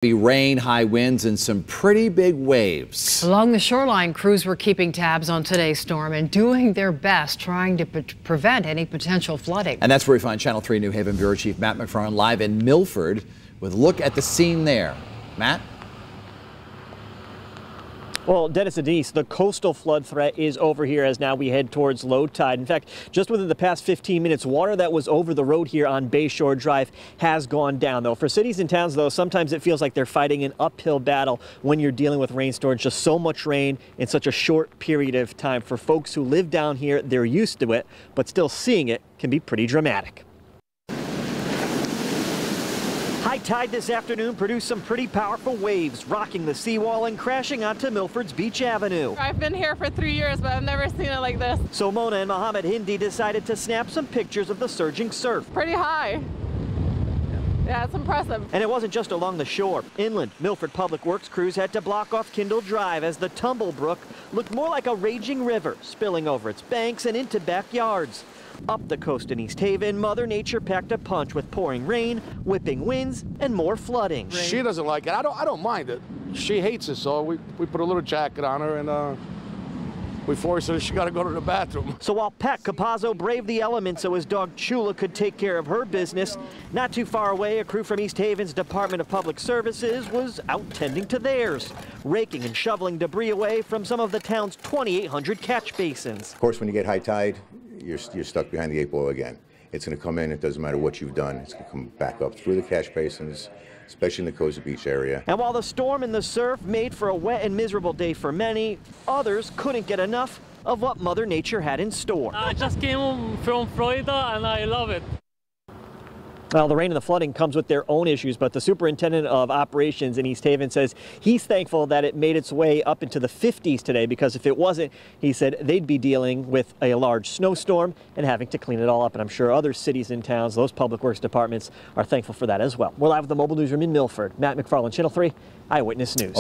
Rain, high winds, and some pretty big waves. Along the shoreline, crews were keeping tabs on today's storm and doing their best trying to prevent any potential flooding. And that's where we find Channel 3 New Haven Bureau Chief Matt McFarland live in Milford with a look at the scene there. Matt? Well, Dennis and Denise, the coastal flood threat is over here as now we head towards low tide. In fact, just within the past 15 minutes, water that was over the road here on Bayshore Drive has gone down, though. For cities and towns, though, sometimes it feels like they're fighting an uphill battle when you're dealing with rain storage. Just so much rain in such a short period of time. For folks who live down here, they're used to it, but still seeing it can be pretty dramatic. High tide this afternoon produced some pretty powerful waves, rocking the seawall and crashing onto Milford's Beach Avenue. I've been here for 3 years, but I've never seen it like this. So Mona and Mohammed Hindi decided to snap some pictures of the surging surf. Pretty high. Yeah, it's impressive. And it wasn't just along the shore. Inland, Milford Public Works crews had to block off Kindle Drive as the Tumble Brook looked more like a raging river, spilling over its banks and into backyards. Up the coast in East Haven, Mother Nature packed a punch with pouring rain, whipping winds, and more flooding. She doesn't like it. I don't mind it. She hates it, so we put a little jacket on her and we force her. She got to go to the bathroom. So while Pat Capazzo braved the elements so his dog Chula could take care of her business, not too far away, a crew from East Haven's Department of Public Services was out tending to theirs, raking and shoveling debris away from some of the town's 2,800 catch basins. Of course, when you get high tide, you're stuck behind the 8 ball again. It's going to come in. It doesn't matter what you've done. It's going to come back up through the catch basins, especially in the Cozy Beach area. And while the storm and the surf made for a wet and miserable day for many, others couldn't get enough of what Mother Nature had in store. I just came from Florida and I love it. Well, the rain and the flooding comes with their own issues, but the superintendent of operations in East Haven says he's thankful that it made its way up into the 50s today, because if it wasn't, he said they'd be dealing with a large snowstorm and having to clean it all up. And I'm sure other cities and towns, those public works departments, are thankful for that as well. We're live at the mobile newsroom in Milford. Matt McFarland, Channel 3 Eyewitness News.